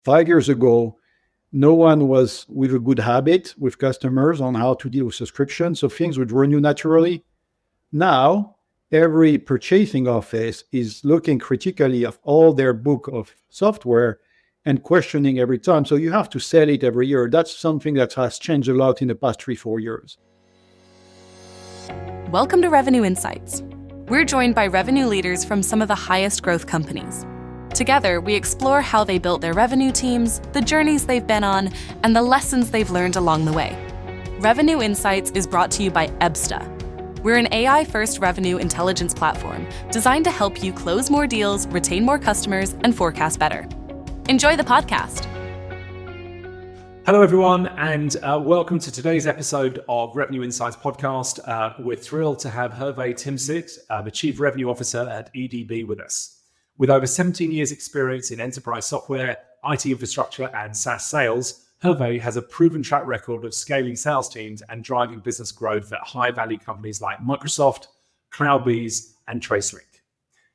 5 years ago, no one was with a good habit with customers on how to deal with subscription. So things would renew naturally. Now, every purchasing office is looking critically at all their book of software and questioning every time. So you have to sell it every year. That's something that has changed a lot in the past 3-4 years. Welcome to Revenue Insights. We're joined by revenue leaders from some of the highest growth companies. Together, we explore how they built their revenue teams, the journeys they've been on, and the lessons they've learned along the way. Revenue Insights is brought to you by Ebsta. We're an AI-first revenue intelligence platform designed to help you close more deals, retain more customers, and forecast better. Enjoy the podcast. Hello, everyone, and welcome to today's episode of Revenue Insights podcast. We're thrilled to have Hervé Timsit, the Chief Revenue Officer at EDB, with us. With over 17 years' experience in enterprise software, IT infrastructure, and SaaS sales, Hervé has a proven track record of scaling sales teams and driving business growth at high-value companies like Microsoft, CloudBees, and Tracelink.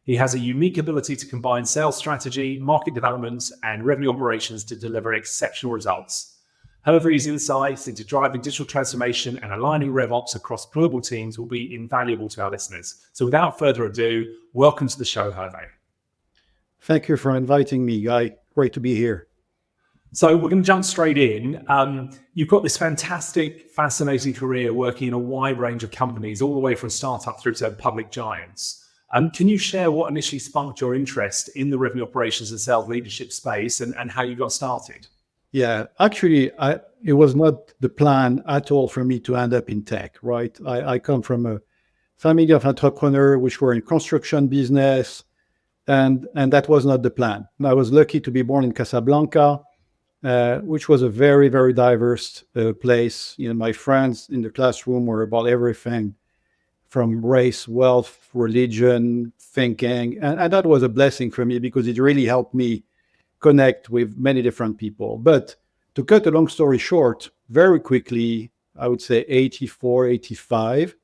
He has a unique ability to combine sales strategy, market development, and revenue operations to deliver exceptional results. Hervé's insights into driving digital transformation and aligning RevOps across global teams will be invaluable to our listeners. So without further ado, welcome to the show, Hervé. Thank you for inviting me, Guy. Great to be here. So we're going to jump straight in. You've got this fantastic, fascinating career working in a wide range of companies, all the way from startup through to public giants. Can you share what initially sparked your interest in the revenue operations and sales leadership space and how you got started? Yeah, actually, it was not the plan at all for me to end up in tech, right? I come from a family of entrepreneurs which were in construction business, and that was not the plan. I was lucky to be born in Casablanca, which was a very, very diverse place. You know, my friends in the classroom were about everything from race, wealth, religion, thinking. And that was a blessing for me because it really helped me connect with many different people. But to cut a long story short, very quickly, I would say 84, 85,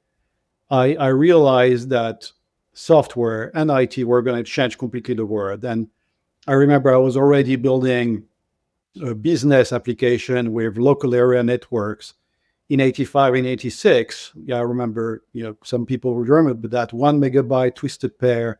I realized that software and IT were going to change completely the world. And I remember I was already building a business application with local area networks in 85 and 86. Yeah, I remember, some people would remember that 1 megabyte twisted pair.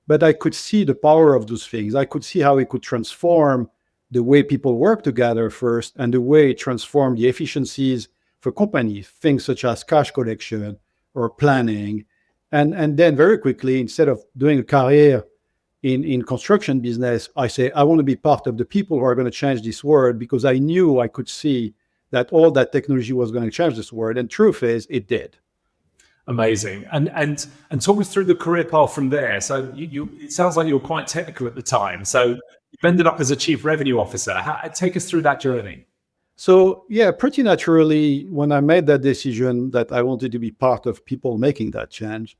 But I could see the power of those things. I could see how it could transform the way people work together first and the way it transformed the efficiencies for companies, things such as cash collection or planning. And then very quickly, instead of doing a career in construction business, I say, I want to be part of the people who are going to change this world because I knew I could see that all that technology was going to change this world. And truth is, it did. Amazing. And talk us through the career path from there. So it sounds like you were quite technical at the time. So you ended up as a chief revenue officer. Take us through that journey. So yeah, pretty naturally, when I made that decision that I wanted to be part of people making that change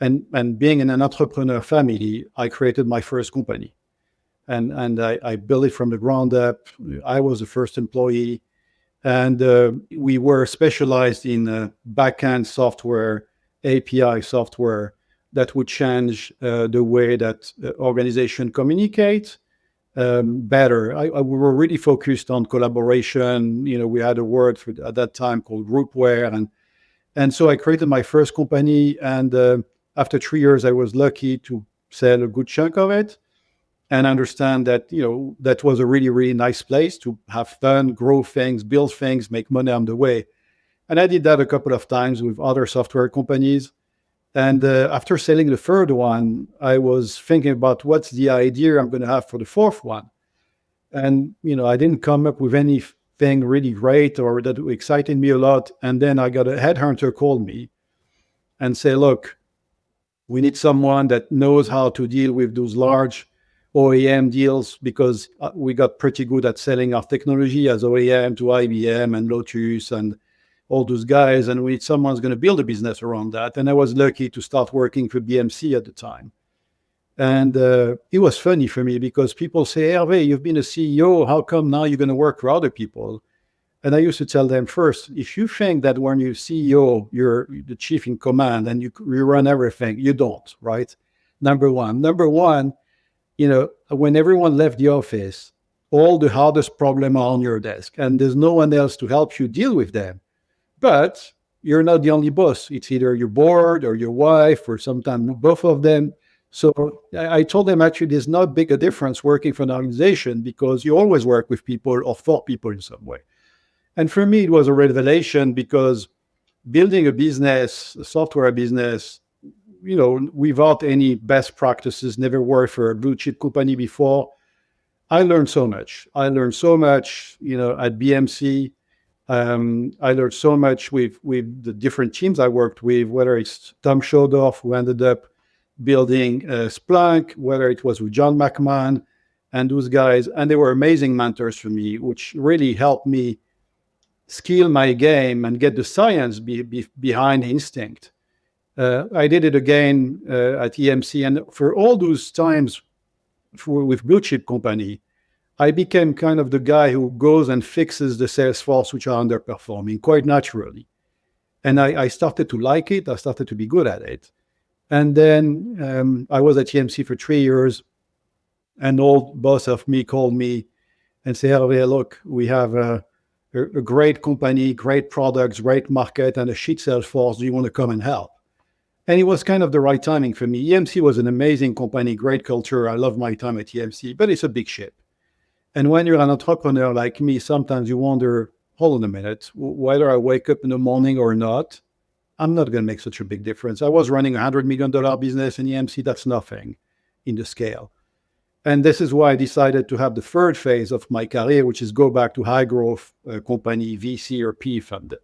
and being in an entrepreneur family, I created my first company. And I built it from the ground up. I was the first employee. And we were specialized in back-end software, API software that would change the way that organizations communicate better. We were really focused on collaboration. We had a word at that time called groupware. And so I created my first company. And after 3 years, I was lucky to sell a good chunk of it and understand that, that was a really, really nice place to have fun, grow things, build things, make money on the way. And I did that a couple of times with other software companies. And after selling the third one, I was thinking about what's the idea I'm going to have for the fourth one. And, I didn't come up with anything really great or that excited me a lot. And then I got a headhunter call me and say, look, we need someone that knows how to deal with those large OEM deals because we got pretty good at selling our technology as OEM to IBM and Lotus and all those guys. And we need someone who's going to build a business around that. And I was lucky to start working for BMC at the time. And it was funny for me because people say, Hervé, you've been a CEO. How come now you're going to work for other people? And I used to tell them first, if you think that when you're CEO, you're the chief in command and you run everything, you don't, right? Number one, when everyone left the office, all the hardest problems are on your desk, and there's no one else to help you deal with them. But you're not the only boss. It's either your board or your wife or sometimes both of them. So I told them, actually, there's not big a difference working for an organization because you always work with people or for people in some way. And for me, it was a revelation because building a business, a software business, without any best practices, never worked for a blue chip company before. I learned so much. At BMC. I learned so much with the different teams I worked with, whether it's Tom Schodorf, who ended up building Splunk, whether it was with John McMahon and those guys. And they were amazing mentors for me, which really helped me skill my game and get the science behind instinct. I did it again at EMC. And for all those times with blue chip company, I became kind of the guy who goes and fixes the sales force which are underperforming quite naturally. And I started to like it. I started to be good at it. And then I was at EMC for 3 years. An old boss of me called me and said, Hervé, look, we have a great company, great products, great market, and a shit sales force. Do you want to come and help? And it was kind of the right timing for me. EMC was an amazing company, great culture. I love my time at EMC, but it's a big ship. And when you're an entrepreneur like me, sometimes you wonder, hold on a minute, whether I wake up in the morning or not, I'm not going to make such a big difference. I was running a $100 million business in EMC. That's nothing in the scale. And this is why I decided to have the third phase of my career, which is go back to high growth company, VC or PE funded.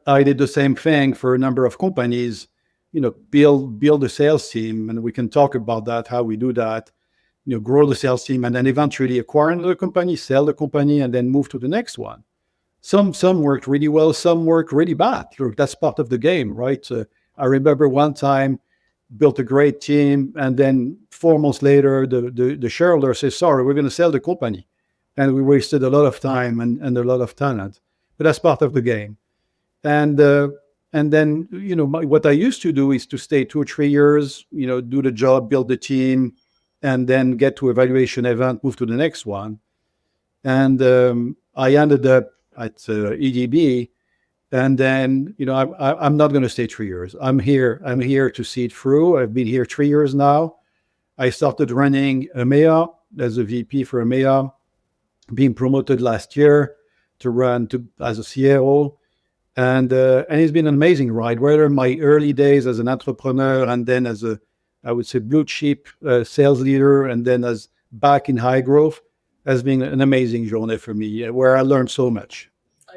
I did the same thing for a number of companies, build a sales team. And we can talk about that, how we do that. Grow the sales team, and then eventually acquire another company, sell the company, and then move to the next one. Some worked really well, some worked really bad. That's part of the game, right? I remember one time, built a great team, and then 4 months later, the shareholder says, sorry, we're going to sell the company. And we wasted a lot of time and a lot of talent. But that's part of the game. And then, what I used to do is to stay 2 or 3 years, do the job, build the team, and then get to evaluation event, move to the next one. And I ended up at EDB. And then, I'm not going to stay 3 years. I'm here to see it through. I've been here 3 years now. I started running EMEA as a VP for EMEA, being promoted last year as a CRO. And it's been an amazing ride, whether in my early days as an entrepreneur and then as I would say blue chip sales leader, and then as back in high growth, has been an amazing journey for me, where I learned so much.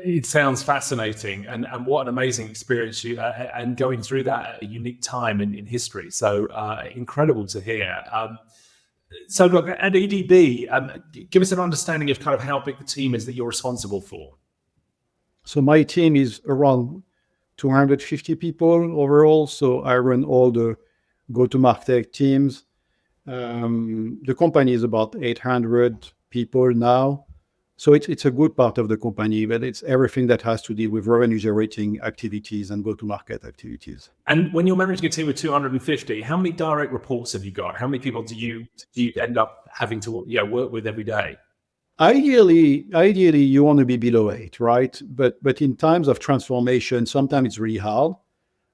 It sounds fascinating, and what an amazing experience and going through that at a unique time in history. So incredible to hear. So look, at EDB, give us an understanding of kind of how big the team is that you're responsible for. So my team is around 250 people overall. So I run all the go-to-market teams. The company is about 800 people now. So it's a good part of the company, but it's everything that has to do with revenue generating activities and go-to-market activities. And when you're managing a team of 250, how many direct reports have you got? How many people do you end up having to work with every day? Ideally, you want to be below 8, right? But in times of transformation, sometimes it's really hard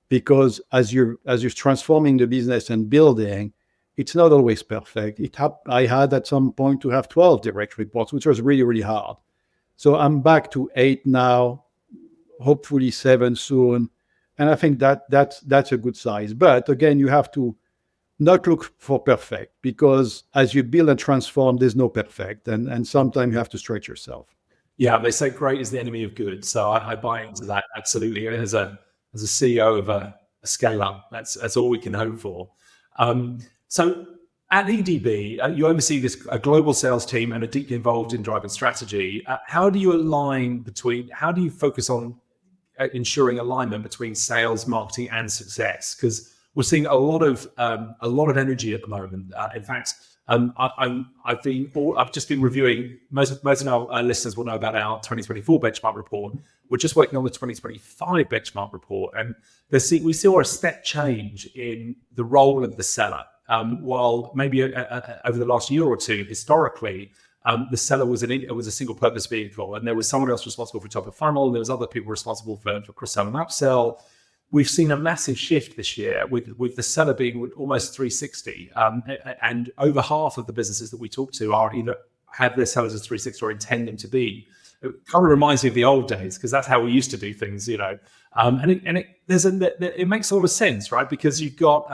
because as you're transforming the business and building, it's not always perfect. I had at some point to have 12 direct reports, which was really, really hard. So I'm back to 8 now, hopefully 7 soon. And I think that's a good size. But again, you have to not look for perfect, because as you build and transform, there's no perfect. And sometimes you have to stretch yourself. Yeah, they say great is the enemy of good. So I buy into that absolutely. As a CEO of a scale-up, that's all we can hope for. So at EDB, you oversee a global sales team and are deeply involved in driving strategy. How do you focus on ensuring alignment between sales, marketing, and success? Because we're seeing a lot of energy at the moment. In fact, I've just been reviewing. Most of our listeners will know about our 2024 benchmark report. We're just working on the 2025 benchmark report, and we saw a step change in the role of the seller. While maybe over the last year or two, historically, the seller was a single purpose vehicle, and there was someone else responsible for top of funnel, and there was other people responsible for cross-sell and upsell. We've seen a massive shift this year with the seller being almost 360, and over half of the businesses that we talk to are either have their sellers as 360 or intend them to be. It kind of reminds me of the old days, because that's how we used to do things, it makes a lot of sense, right? Because you've got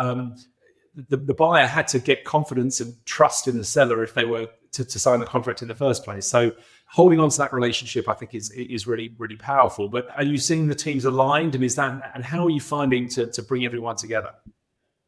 the buyer had to get confidence and trust in the seller if they were to sign the contract in the first place. So holding on to that relationship, I think, is really, really powerful. But are you seeing the teams aligned, and how are you finding to bring everyone together?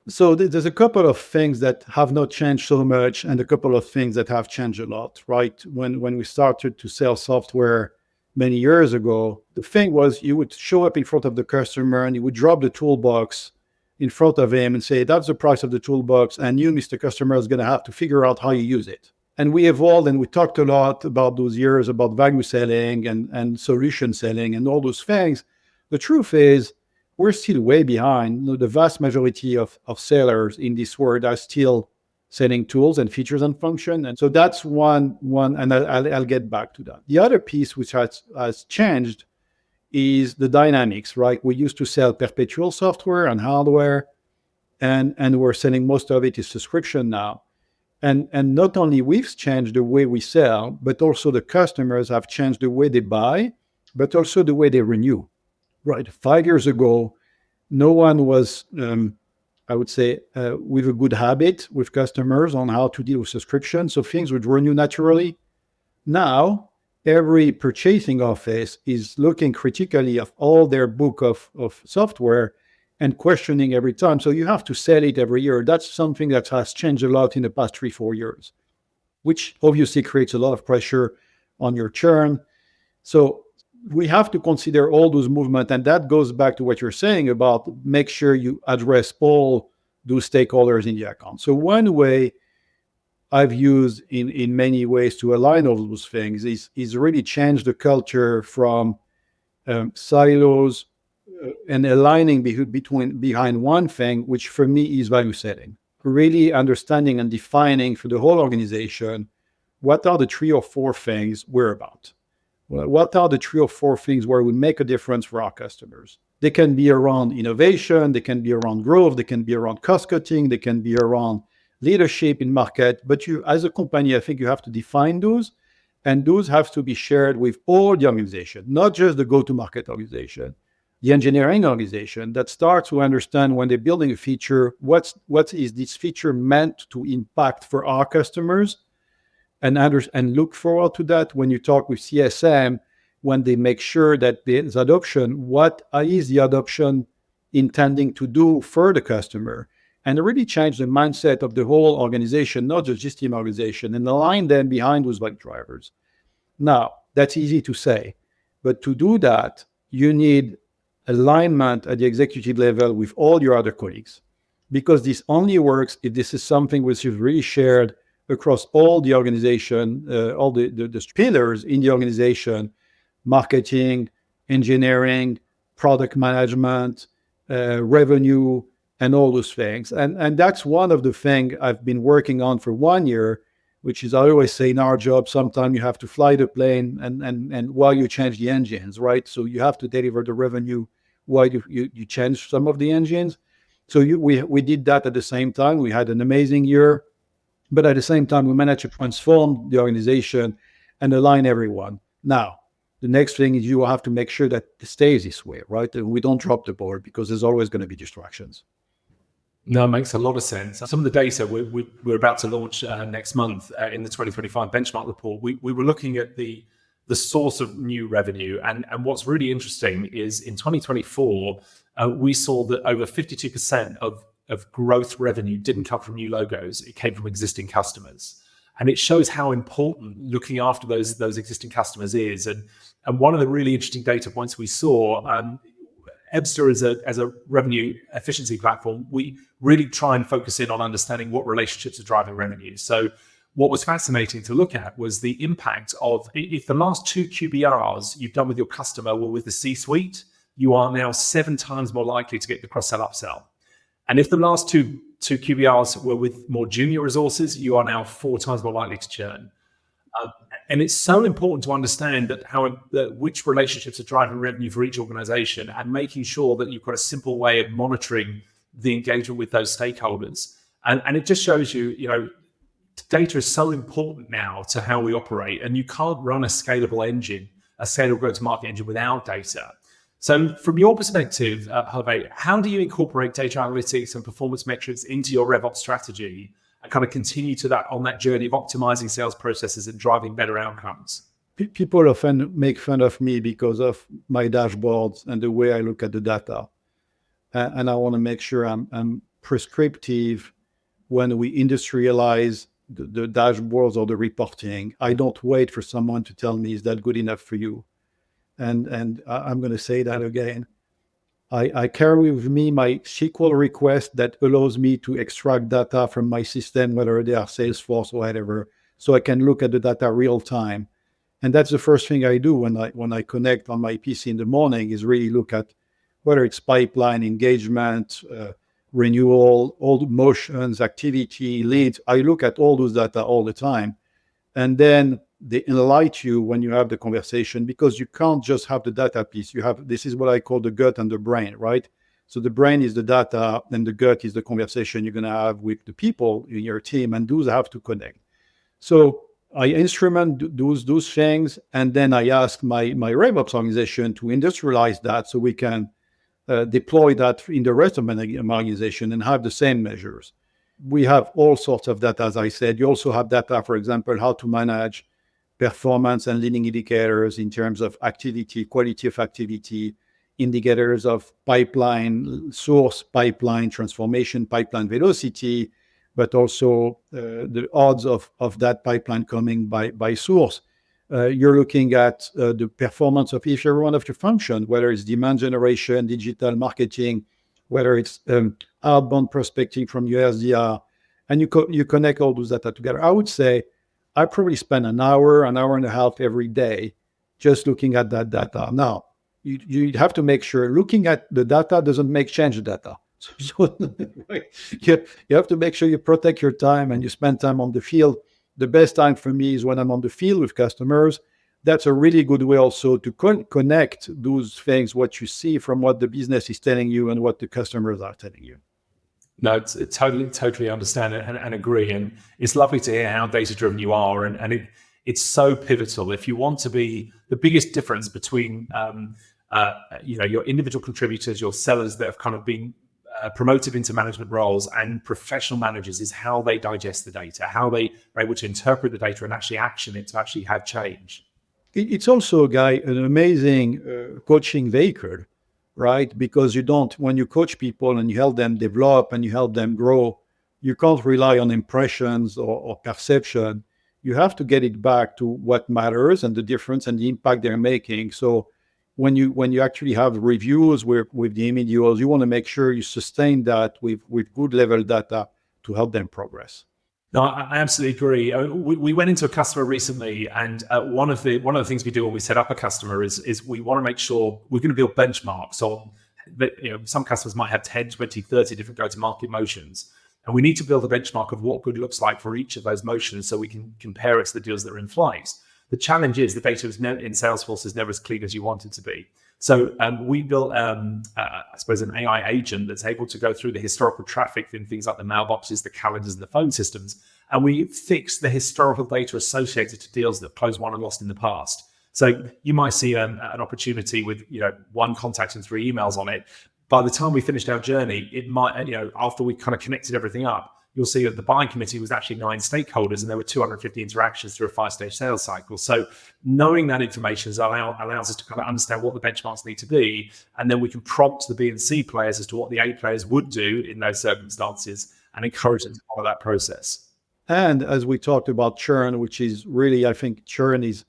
So there's a couple of things that have not changed so much, and a couple of things that have changed a lot, right? When we started to sell software many years ago, the thing was you would show up in front of the customer and you would drop the toolbox in front of him and say, that's the price of the toolbox, and you, Mr. Customer, is going to have to figure out how you use it. And we evolved, and we talked a lot about those years about value selling and solution selling and all those things. The truth is, we're still way behind. The vast majority of sellers in this world are still selling tools and features and function. And so that's one, and I'll get back to that. The other piece which has changed is the dynamics, right? We used to sell perpetual software and hardware, and we're selling most of it is subscription now. And not only we've changed the way we sell, but also the customers have changed the way they buy, but also the way they renew. Right. 5 years ago, no one was, I would say, with a good habit with customers on how to deal with subscription. So things would renew naturally. Now, every purchasing office is looking critically at all their book of software and questioning every time. So you have to sell it every year. That's something that has changed a lot in the past 3-4 years, which obviously creates a lot of pressure on your churn. So we have to consider all those movements, and that goes back to what you're saying about make sure you address all those stakeholders in the account. So one way I've used in many ways to align all those things is really change the culture from silos and aligning behind one thing, which for me is value setting. Really understanding and defining for the whole organization what are the 3 or 4 things we're about. What are the 3 or 4 things where we make a difference for our customers? They can be around innovation, they can be around growth, they can be around cost cutting, they can be around leadership in market. But you, as a company, I think you have to define those, and those have to be shared with all the organization, not just the go-to-market organization, the engineering organization that starts to understand when they're building a feature, what is this feature meant to impact for our customers, and look forward to that when you talk with CSM, when they make sure that there's adoption, what is the adoption intending to do for the customer, and really change the mindset of the whole organization, not just team organization, and align them behind those value drivers. Now, that's easy to say, but to do that, you need alignment at the executive level with all your other colleagues, because this only works if this is something which is really shared across all the organization, all the pillars in the organization: marketing, engineering, product management, revenue, and all those things. And that's one of the things I've been working on for 1 year, which is, I always say in our job, sometimes you have to fly the plane and while you change the engines, right? So you have to deliver the revenue while you change some of the engines. So we did that at the same time. We had an amazing year, but at the same time, we managed to transform the organization and align everyone. Now, the next thing is you have to make sure that it stays this way, right? And we don't drop the ball, because there's always going to be distractions. No, it makes a lot of sense. Some of the data we're about to launch next month in the 2025 benchmark report, we were looking at the source of new revenue. And what's really interesting is in 2024, we saw that over 52% of growth revenue didn't come from new logos. It came from existing customers. And it shows how important looking after those existing customers is. And one of the really interesting data points we saw, Ebsta as a revenue efficiency platform, we really try and focus in on understanding what relationships are driving revenue. So what was fascinating to look at was the impact of, if the last 2 QBRs you've done with your customer were with the C-suite, you are now 7 times more likely to get the cross-sell upsell. And if the last two QBRs were with more junior resources, you are now 4 times more likely to churn. And it's so important to understand that which relationships are driving revenue for each organization, and making sure that you've got a simple way of monitoring the engagement with those stakeholders. And it just shows you, data is so important now to how we operate, and you can't run a scalable engine, a scalable go-to-market engine without data. So from your perspective, Hervé, how do you incorporate data analytics and performance metrics into your RevOps strategy and kind of continue on that journey of optimizing sales processes and driving better outcomes? People often make fun of me because of my dashboards and the way I look at the data. And I want to make sure I'm prescriptive when we industrialize the dashboards or the reporting. I don't wait for someone to tell me, is that good enough for you? And I'm going to say that again. I carry with me my SQL request that allows me to extract data from my system, whether they are Salesforce or whatever, so I can look at the data real time. And that's the first thing I do when I connect on my PC in the morning, is really look at whether it's pipeline, engagement, renewal, all the motions, activity, leads. I look at all those data all the time. And then they enlighten you when you have the conversation, because you can't just have the data piece. This is what I call the gut and the brain, right? So the brain is the data, and the gut is the conversation you're going to have with the people in your team, and those have to connect. So I instrument those things, and then I ask my RevOps organization to industrialize that so we can deploy that in the rest of my organization and have the same measures. We have all sorts of data, as I said. You also have data, for example, how to manage performance and leading indicators in terms of activity, quality of activity, indicators of pipeline, source pipeline, transformation, pipeline velocity, but also the odds of that pipeline coming by source. You're looking at the performance of each one of your functions, whether it's demand generation, digital marketing, whether it's outbound prospecting from your SDR, and you connect all those data together. I would say I probably spend an hour and a half every day just looking at that data. Now, you have to make sure looking at the data doesn't change the data. So you have to make sure you protect your time and you spend time on the field. The best time for me is when I'm on the field with customers. That's a really good way also to connect those things, what you see from what the business is telling you and what the customers are telling you. No, it's totally understand it and agree. And it's lovely to hear how data-driven you are. And it's so pivotal. If you want to be the biggest difference between, your individual contributors, your sellers that have kind of been promoted into management roles, and professional managers, is how they digest the data, how they are able to interpret the data and actually action it to actually have change. It's also, Guy, an amazing coaching vehicle, right? Because when you coach people and you help them develop and you help them grow, you can't rely on impressions or perception. You have to get it back to what matters and the difference and the impact they're making. So when you actually have reviews with the individuals, you want to make sure you sustain that with good level data to help them progress. No, I absolutely agree. We went into a customer recently, and one of the things we do when we set up a customer is we want to make sure we're going to build benchmarks on that. Some customers might have 10, 20, 30 different go-to-market motions, and we need to build a benchmark of what good looks like for each of those motions so we can compare it to the deals that are in flight. The challenge is the data in Salesforce is never as clean as you want it to be. So we built, I suppose, an AI agent that's able to go through the historical traffic in things like the mailboxes, the calendars, and the phone systems. And we fix the historical data associated to deals that have closed, won, and lost in the past. So you might see an opportunity with one contact and 3 emails on it. By the time we finished our journey, it might, after we kind of connected everything up, you'll see that the buying committee was actually 9 stakeholders, and there were 250 interactions through a 5-stage sales cycle. So knowing that information allows us to kind of understand what the benchmarks need to be, and then we can prompt the B and C players as to what the A players would do in those circumstances and encourage them to follow that process. And as we talked about churn, which is really, I think churn is,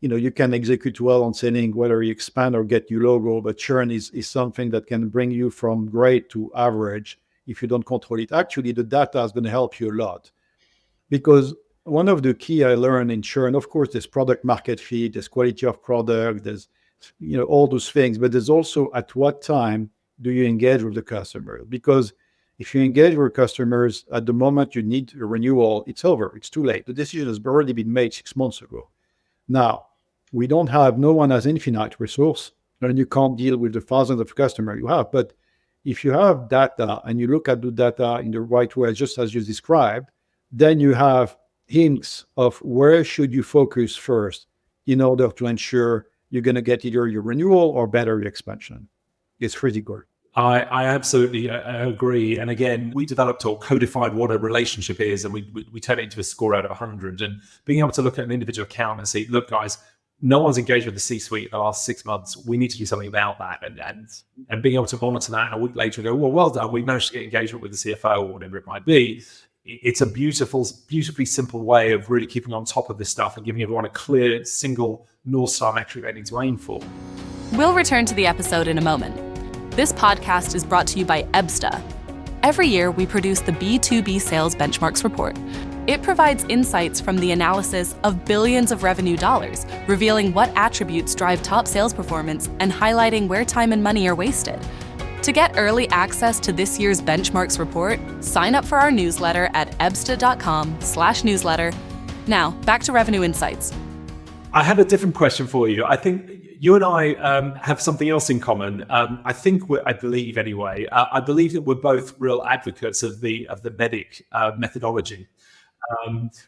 you can execute well on selling whether you expand or get new logo, but churn is something that can bring you from great to average if you don't control it. Actually, the data is going to help you a lot, because one of the key I learned in churn, of course, there's product market fit, there's quality of product, there's all those things, but there's also at what time do you engage with the customer? Because If you engage with customers at the moment you need a renewal, it's over. It's too late. The decision has already been made 6 months ago. Now, no one has infinite resource, and you can't deal with the thousands of customers you have. But if you have data and you look at the data in the right way, just as you described, then you have hints of where should you focus first in order to ensure you're going to get either your renewal or better your expansion. It's critical. I absolutely agree. And again, we developed or codified what a relationship is, and we turn it into a score out of 100. And being able to look at an individual account and say, look, guys, no one's engaged with the C-suite in the last 6 months. We need to do something about that. And being able to monitor that, and a week later go, well done. We managed to get engagement with the CFO or whatever it might be. It's a beautifully simple way of really keeping on top of this stuff and giving everyone a clear, single North Star metric they need to aim for. We'll return to the episode in a moment. This podcast is brought to you by Ebsta. Every year, we produce the B2B Sales Benchmarks Report. It provides insights from the analysis of billions of revenue dollars, revealing what attributes drive top sales performance and highlighting where time and money are wasted. To get early access to this year's benchmarks report, sign up for our newsletter at ebsta.com/newsletter. Now, back to Revenue Insights. I had a different question for you. I think you and I have something else in common. I believe that we're both real advocates of the MEDDIC methodology.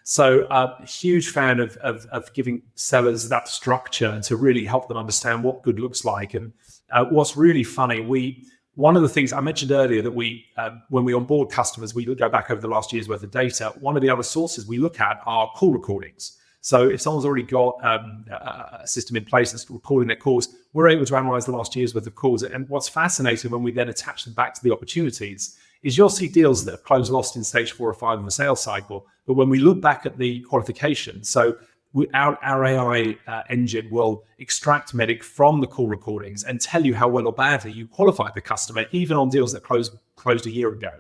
So huge fan of giving sellers that structure to really help them understand what good looks like. And what's really funny, one of the things I mentioned earlier that when we onboard customers, we go back over the last year's worth of data. One of the other sources we look at are call recordings. So if someone's already got a system in place that's recording their calls, we're able to analyze the last year's worth of calls. And what's fascinating when we then attach them back to the opportunities is you'll see deals that have closed lost in stage 4 or 5 in the sales cycle. But when we look back at the qualification, so our AI engine will extract MEDDIC from the call recordings and tell you how well or badly you qualified the customer, even on deals that closed a year ago.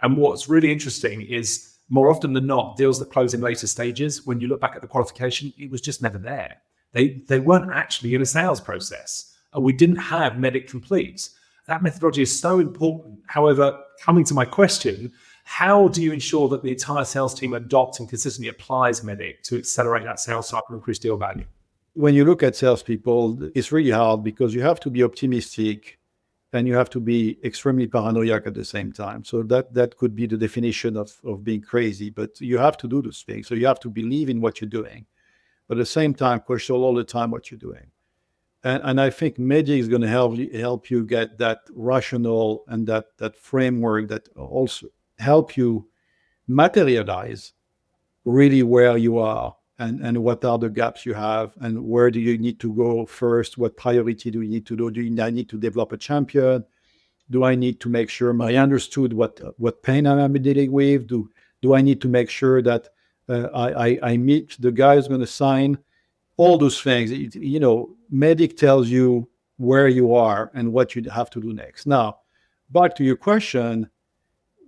And what's really interesting is more often than not, deals that close in later stages, when you look back at the qualification, it was just never there. They weren't actually in a sales process. We didn't have MEDDIC complete. That methodology is so important. However, coming to my question, how do you ensure that the entire sales team adopts and consistently applies MEDDIC to accelerate that sales cycle and increase deal value? When you look at salespeople, it's really hard because you have to be optimistic and you have to be extremely paranoid at the same time. So that could be the definition of being crazy, but you have to do those things. So you have to believe in what you're doing, but at the same time, question all the time what you're doing. And I think MEDDIC is going to help you get that rational and that framework that also help you materialize really where you are and what are the gaps you have and where do you need to go first? What priority do you need to do? Do I need to develop a champion? Do I need to make sure I understood what pain I'm dealing with? Do I need to make sure that I meet the guy who's going to sign? All those things, MEDDIC tells you where you are and what you have to do next. Now, back to your question,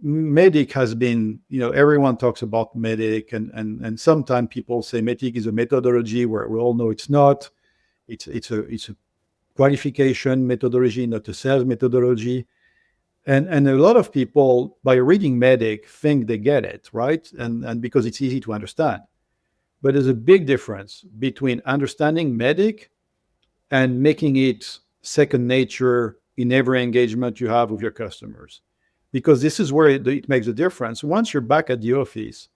MEDDIC has been, everyone talks about MEDDIC and sometimes people say MEDDIC is a methodology where we all know it's not. It's a qualification methodology, not a sales methodology. And a lot of people, by reading MEDDIC, think they get it, right? And because it's easy to understand. But there's a big difference between understanding MEDDIC and making it second nature in every engagement you have with your customers. Because this is where it makes a difference. Once you're back at the office,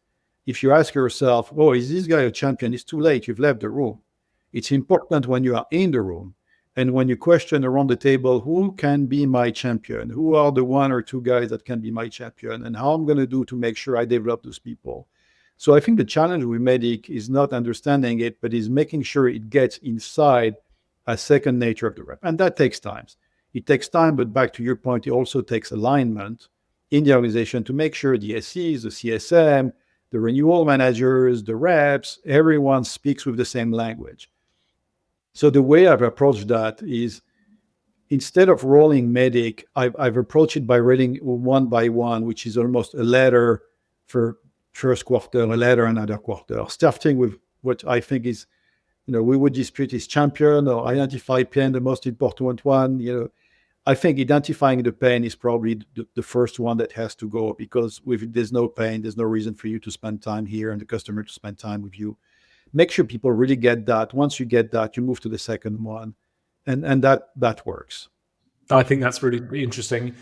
if you ask yourself, oh, is this guy a champion? It's too late. You've left the room. It's important when you are in the room and when you question around the table, who can be my champion? Who are the 1 or 2 guys that can be my champion? And how I'm going to do to make sure I develop those people. So I think the challenge with MEDDIC is not understanding it, but is making sure it gets inside a second nature of the rep. And that takes time. It takes time, but back to your point, it also takes alignment in the organization to make sure the SEs, the CSM, the renewal managers, the reps, everyone speaks with the same language. So the way I've approached that is instead of rolling MEDDIC, I've approached it by reading one by one, which is almost a letter for first quarter, a letter another quarter, starting with what I think is, we would dispute is champion or identify pain, the most important one, I think identifying the pain is probably the first one that has to go, because if there's no pain, there's no reason for you to spend time here and the customer to spend time with you. Make sure people really get that. Once you get that, you move to the second one, and that works. I think that's really interesting.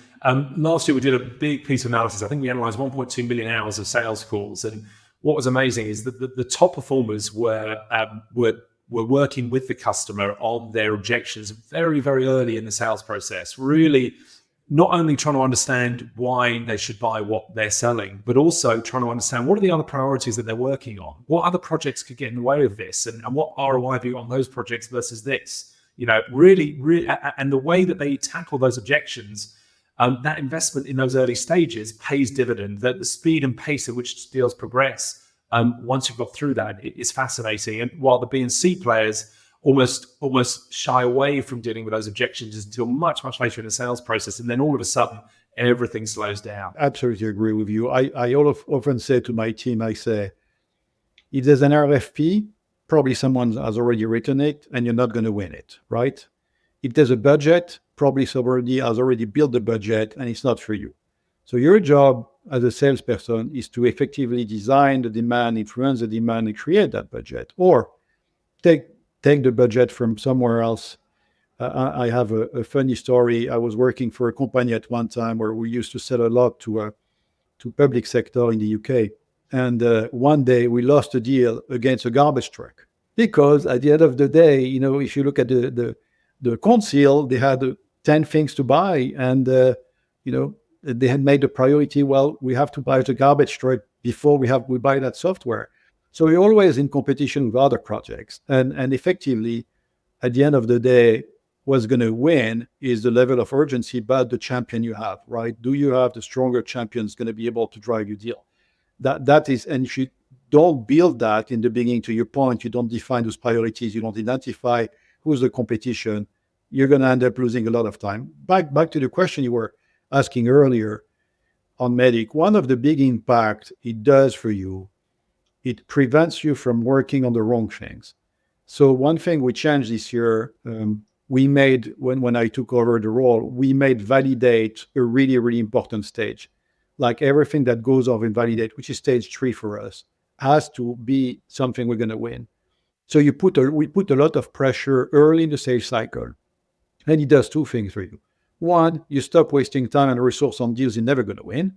Last year, we did a big piece of analysis. I think we analyzed 1.2 million hours of sales calls. And what was amazing is that the top performers were working with the customer on their objections very, very early in the sales process, really not only trying to understand why they should buy what they're selling, but also trying to understand what are the other priorities that they're working on. What other projects could get in the way of this? And what ROI have you on those projects versus this? Really, and the way that they tackle those objections, that investment in those early stages pays dividend. That the speed and pace at which deals progress, once you've got through that, is fascinating. And while the B and C players almost shy away from dealing with those objections until much, much later in the sales process, and then all of a sudden everything slows down. Absolutely agree with you. I often say to my team, I say, if there's an RFP, probably someone has already written it and you're not going to win it, right? If there's a budget, probably somebody has already built the budget and it's not for you. So your job as a salesperson is to effectively design the demand, influence the demand, and create that budget, or take the budget from somewhere else. I have a funny story. I was working for a company at one time where we used to sell a lot to public sector in the UK. And one day we lost a deal against a garbage truck, because at the end of the day, if you look at the council, they had 10 things to buy, and they had made the priority, well, we have to buy the garbage truck before we buy that software. So we're always in competition with other projects. And effectively, at the end of the day, what's going to win is the level of urgency, but the champion you have, right? Do you have the stronger champions going to be able to drive your deal? That is, and if you don't build that in the beginning, to your point, you don't define those priorities, you don't identify who's the competition, you're going to end up losing a lot of time. Back to the question you were asking earlier on MEDDIC, one of the big impacts it does for you, it prevents you from working on the wrong things. So one thing we changed this year, we made, when I took over the role, we made validate a really, really important stage. Like everything that goes off in validate, which is stage 3 for us, has to be something we're going to win. So we put a lot of pressure early in the sales cycle. And it does two things for you. One, you stop wasting time and resource on deals you're never going to win.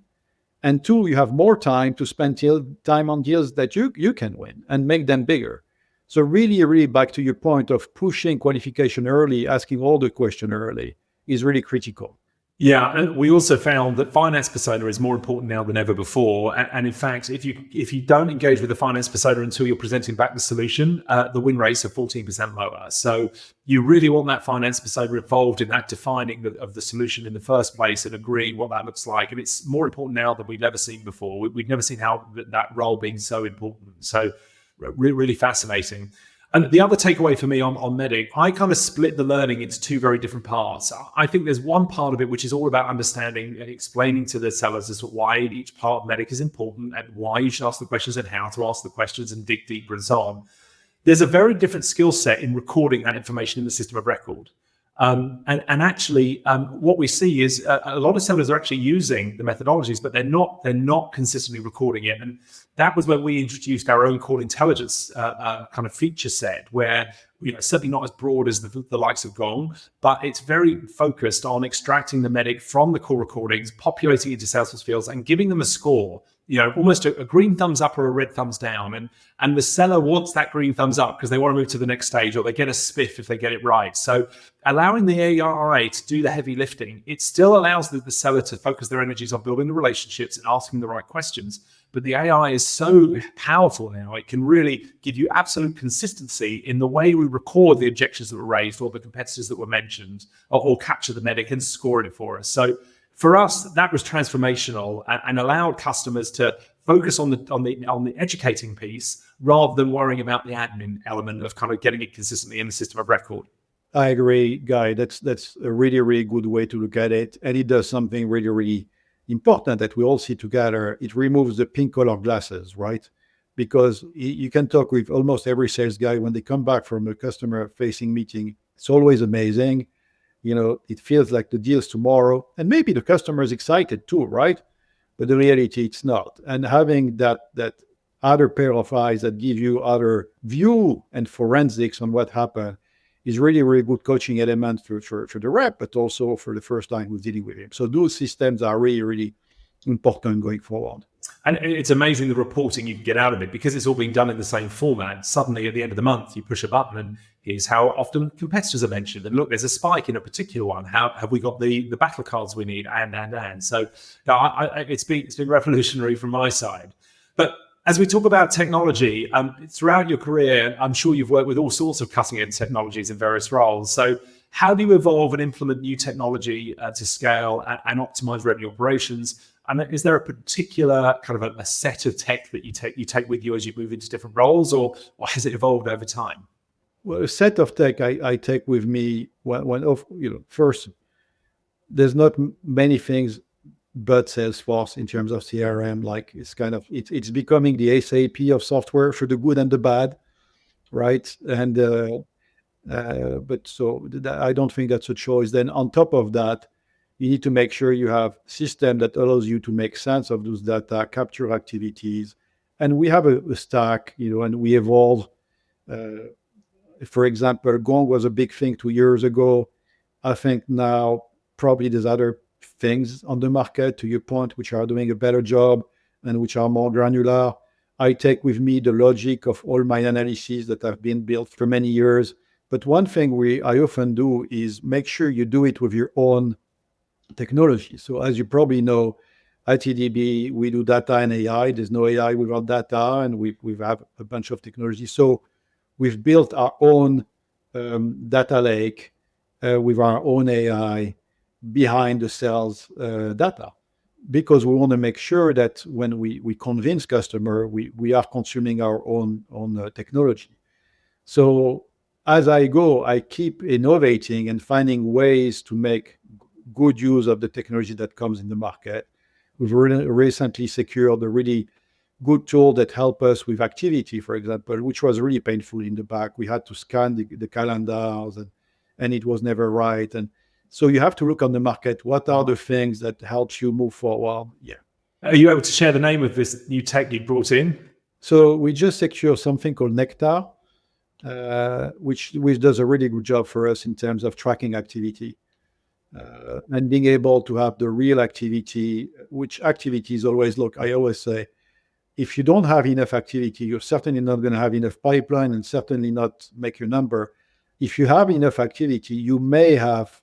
And two, you have more time to spend time on deals that you can win and make them bigger. So really, really back to your point of pushing qualification early, asking all the questions early is really critical. Yeah, and we also found that finance persona is more important now than ever before. And in fact, if you don't engage with the finance persona until you're presenting back the solution, the win rates are 14% lower. So you really want that finance persona involved in that defining of the solution in the first place and agreeing what that looks like. And it's more important now than we've ever seen before. We've never seen how that role being so important. So really fascinating. And the other takeaway for me on MEDDIC, I kind of split the learning into two very different parts. I think there's one part of it which is all about understanding and explaining to the sellers as to why each part of MEDDIC is important and why you should ask the questions and how to ask the questions and dig deeper and so on. There's a very different skill set in recording that information in the system of record. And actually, what we see is a lot of sellers are actually using the methodologies, but they're not consistently recording it. And that was when we introduced our own call intelligence kind of feature set, where certainly not as broad as the likes of Gong, but it's very focused on extracting the MEDDIC from the call recordings, populating it into Salesforce fields, and giving them a score. Almost a green thumbs up or a red thumbs down. And the seller wants that green thumbs up because they want to move to the next stage, or they get a spiff if they get it right. So allowing the AI to do the heavy lifting, it still allows the seller to focus their energies on building the relationships and asking the right questions. But the AI is so powerful now, it can really give you absolute consistency in the way we record the objections that were raised or the competitors that were mentioned, or capture the MEDDIC and score it for us. So for us, that was transformational and allowed customers to focus on the educating piece rather than worrying about the admin element of kind of getting it consistently in the system of record. I agree, Guy. That's a really, really good way to look at it. And it does something really, really important that we all see together. It removes the pink color glasses, right? Because you can talk with almost every sales guy when they come back from a customer facing meeting. It's always amazing. it feels like the deal's tomorrow, and maybe the customer is excited too, right? But the reality, it's not. And having that other pair of eyes that give you other view and forensics on what happened is really, really good coaching element for the rep, but also for the first time who's dealing with him. So those systems are really, really important going forward. And it's amazing the reporting you can get out of it, because it's all being done in the same format. Suddenly at the end of the month, you push a button and here's how often competitors are mentioned. And look, there's a spike in a particular one. How have we got the battle cards we need? And. So it's been revolutionary from my side. But as we talk about technology, throughout your career, I'm sure you've worked with all sorts of cutting-edge technologies in various roles. So how do you evolve and implement new technology to scale and optimize revenue operations? And is there a particular kind of a set of tech that you take with you as you move into different roles, or has it evolved over time? Well, a set of tech I take with me first, there's not many things but Salesforce in terms of CRM. Like it's becoming the SAP of software, for the good and the bad, right? And but so I don't think that's a choice. Then on top of that, you need to make sure you have a system that allows you to make sense of those data, capture activities. And we have a stack, and we evolve. For example, Gong was a big thing 2 years ago. I think now probably there's other things on the market, to your point, which are doing a better job and which are more granular. I take with me the logic of all my analyses that have been built for many years. But one thing I often do is make sure you do it with your own technology. So as you probably know, at EDB, we do data and AI. There's no AI without data, and we have a bunch of technology. So we've built our own data lake with our own AI behind the sales data, because we want to make sure that when we convince customer, we are consuming our own technology. So as I go, I keep innovating and finding ways to make good use of the technology that comes in the market. We've recently secured a really good tool that helped us with activity, for example, which was really painful in the back. We had to scan the calendars and it was never right. And so you have to look on the market. What are the things that help you move forward? Yeah. Are you able to share the name of this new tech you brought in? So we just secured something called Nectar, which does a really good job for us in terms of tracking activity. And being able to have the real activity, which activities always I always say, if you don't have enough activity, you're certainly not going to have enough pipeline and certainly not make your number. If you have enough activity, you may have,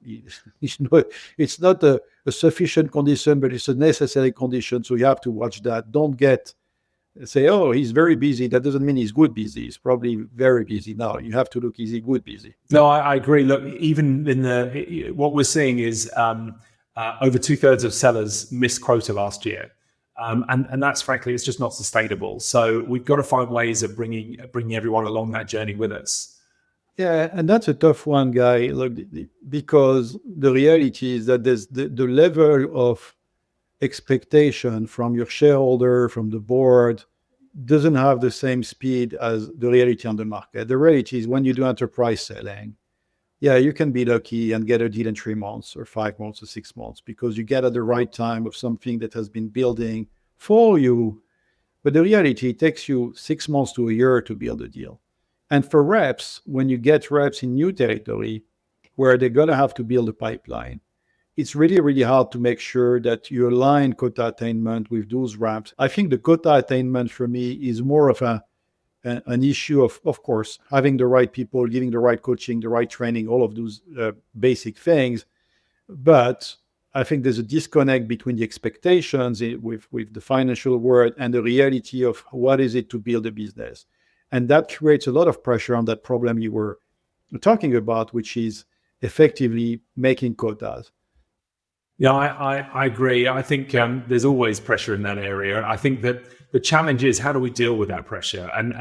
it's not a sufficient condition, but it's a necessary condition. So you have to watch that. Don't say, oh, he's very busy. That doesn't mean he's good busy. He's probably very busy. No, you have to look, is he good busy? No, I agree. Look, even what we're seeing is over 2/3 of sellers missed quota last year. And that's, frankly, it's just not sustainable. So we've got to find ways of bringing everyone along that journey with us. Yeah, and that's a tough one, Guy. Look, because the reality is that there's the level of expectation from your shareholder, from the board, doesn't have the same speed as the reality on the market. The reality is when you do enterprise selling, yeah, you can be lucky and get a deal in 3 months or 5 months or 6 months because you get at the right time of something that has been building for you. But the reality, it takes you 6 months to a year to build a deal. And for reps, when you get reps in new territory where they're going to have to build a pipeline, it's really, really hard to make sure that you align quota attainment with those reps. I think the quota attainment for me is more of an issue of course, having the right people, giving the right coaching, the right training, all of those basic things. But I think there's a disconnect between the expectations with the financial world and the reality of what is it to build a business. And that creates a lot of pressure on that problem you were talking about, which is effectively making quotas. Yeah, I agree. I think there's always pressure in that area. I think that the challenge is how do we deal with that pressure? And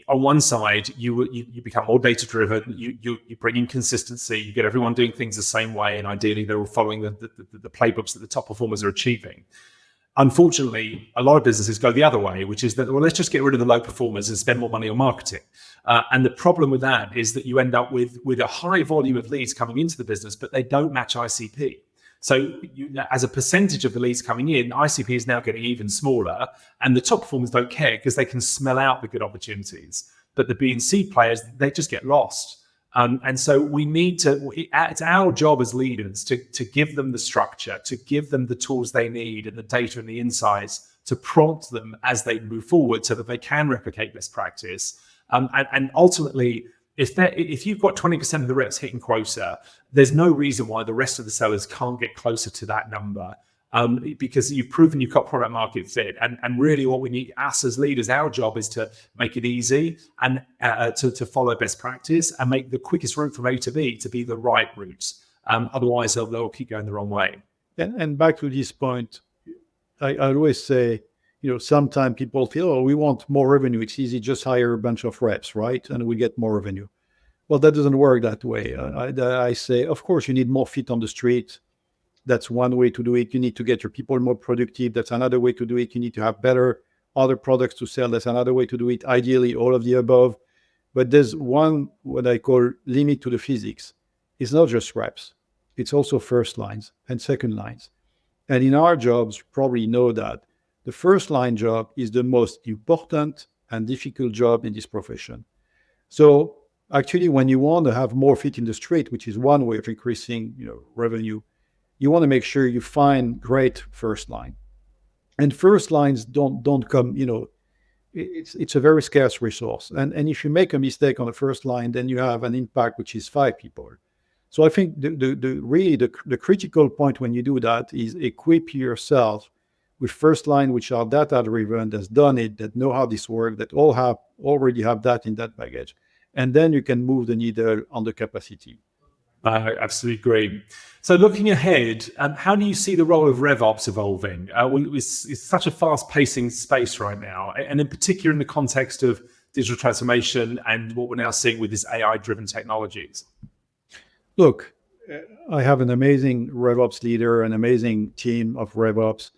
on one side, you become more data driven. You bring in consistency. You get everyone doing things the same way, and ideally they're all following the playbooks that the top performers are achieving. Unfortunately, a lot of businesses go the other way, which is that, well, let's just get rid of the low performers and spend more money on marketing. And the problem with that is that you end up with a high volume of leads coming into the business, but they don't match ICP. So as a percentage of the leads coming in, ICP is now getting even smaller, and the top performers don't care because they can smell out the good opportunities. But the B and C players, they just get lost. And so we need to, it's our job as leaders to give them the structure, to give them the tools they need and the data and the insights to prompt them as they move forward so that they can replicate best practice. And ultimately, if you've got 20% of the reps hitting quota, there's no reason why the rest of the sellers can't get closer to that number, because you've proven you've got product market fit. And really what we need, us as leaders, our job is to make it easy and to follow best practice and make the quickest route from A to B to be the right route. Otherwise, they'll keep going the wrong way. And back to this point, I always say, sometimes people feel, oh, we want more revenue. It's easy, just hire a bunch of reps, right? And we get more revenue. Well, that doesn't work that way. I say, of course, you need more feet on the street. That's one way to do it. You need to get your people more productive. That's another way to do it. You need to have better other products to sell. That's another way to do it. Ideally, all of the above. But there's one, what I call limit to the physics. It's not just reps. It's also first lines and second lines. And in our jobs, you probably know that the first line job is the most important and difficult job in this profession. So actually, when you want to have more feet in the street, which is one way of increasing, revenue, you want to make sure you find great first line. And first lines don't come, it's a very scarce resource. And if you make a mistake on the first line, then you have an impact which is 5 people. So I think the critical point when you do that is equip yourself with first line, which are data-driven, that's done it, that know how this works, that already have that in that baggage. And then you can move the needle on the capacity. I absolutely agree. So looking ahead, how do you see the role of RevOps evolving? It's such a fast-pacing space right now, and in particular in the context of digital transformation and what we're now seeing with these AI-driven technologies. Look, I have an amazing RevOps leader, an amazing team of RevOps.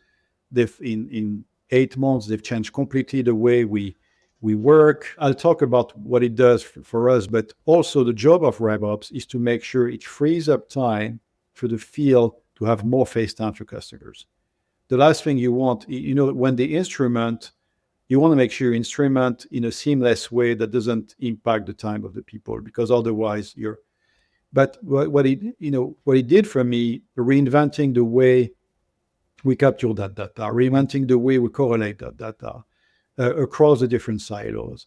In 8 months, they've changed completely the way we work. I'll talk about what it does for us, but also the job of RevOps is to make sure it frees up time for the field to have more face time for customers. The last thing you want, when the instrument, you want to make sure you instrument in a seamless way that doesn't impact the time of the people, because otherwise but what it did for me, reinventing the way we capture that data, reinventing the way we correlate that data across the different silos,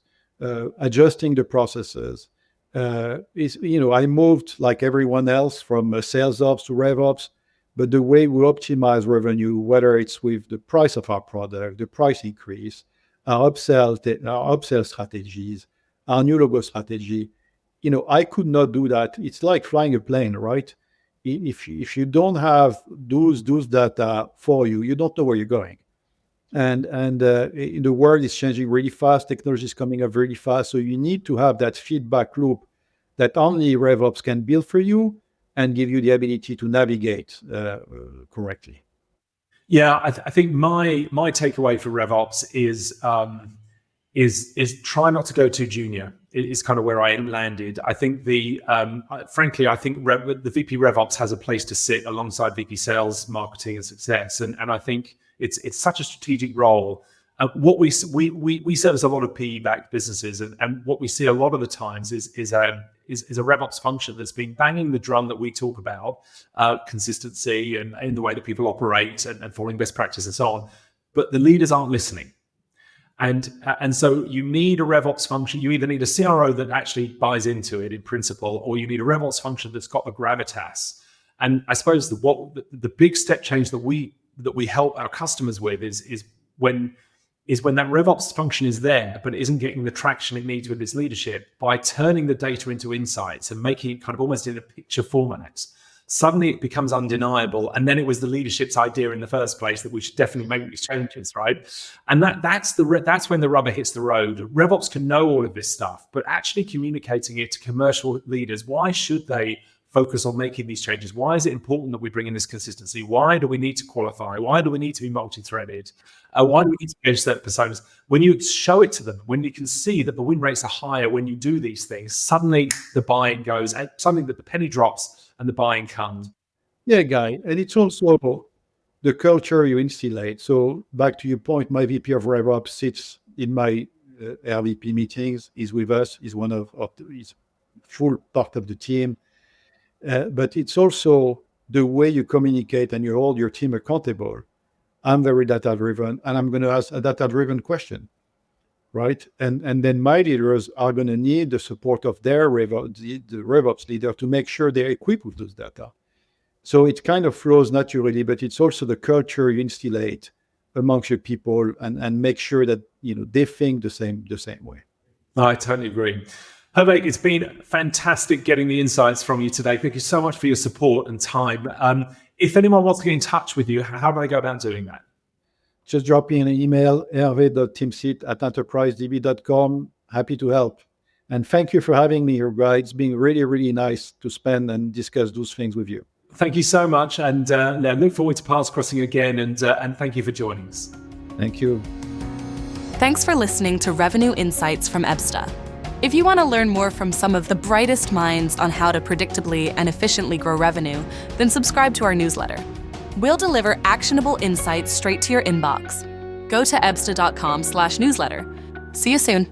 adjusting the processes. I moved like everyone else from sales ops to RevOps, but the way we optimize revenue, whether it's with the price of our product, the price increase, our upsell strategies, our new logo strategy, I could not do that. It's like flying a plane, right? If you don't have those data for you, you don't know where you're going. And the world is changing really fast. Technology is coming up really fast. So you need to have that feedback loop that only RevOps can build for you and give you the ability to navigate correctly. Yeah, I think my takeaway for RevOps is try not to go too junior. It's kind of where I landed. I think frankly, the VP RevOps has a place to sit alongside VP Sales, Marketing, and Success, and I think it's such a strategic role. What we service a lot of PE-backed businesses, and what we see a lot of the times is a RevOps function that's been banging the drum that we talk about, consistency and in the way that people operate and following best practice and so on, but the leaders aren't listening. And so you need a RevOps function. You either need a CRO that actually buys into it in principle, or you need a RevOps function that's got the gravitas. And I suppose the big step change that we help our customers with is when that RevOps function is there, but it isn't getting the traction it needs with its leadership, by turning the data into insights and making it kind of almost in a picture format. Suddenly it becomes undeniable. And then it was the leadership's idea in the first place that we should definitely make these changes, right? And that's when the rubber hits the road. RevOps can know all of this stuff, but actually communicating it to commercial leaders, why should they focus on making these changes? Why is it important that we bring in this consistency? Why do we need to qualify? Why do we need to be multi-threaded? Why do we need to engage certain personas? When you show it to them, when you can see that the win rates are higher when you do these things, suddenly the buy-in goes, and something that the penny drops and the buy-in comes. Yeah, Guy. And it's also the culture you instillate. So back to your point, my VP of RevOps sits in my RVP meetings, is with us, is he's full part of the team. But it's also the way you communicate and you hold your team accountable. I'm very data-driven, and I'm going to ask a data-driven question, right? And then my leaders are going to need the support of their the RevOps leader to make sure they're equipped with those data. So it kind of flows naturally, but it's also the culture you instillate amongst your people and make sure that they think the same way. I totally agree. Hervé, it's been fantastic getting the insights from you today. Thank you so much for your support and time. If anyone wants to get in touch with you, how do they go about doing that? Just drop me an email, hervé.timsit@enterprisedb.com. Happy to help. And thank you for having me here, Guy. It's been really, really nice to spend and discuss those things with you. Thank you so much. And look forward to paths crossing again. And thank you for joining us. Thank you. Thanks for listening to Revenue Insights from Ebsta. If you want to learn more from some of the brightest minds on how to predictably and efficiently grow revenue, then subscribe to our newsletter. We'll deliver actionable insights straight to your inbox. Go to ebsta.com/newsletter. See you soon.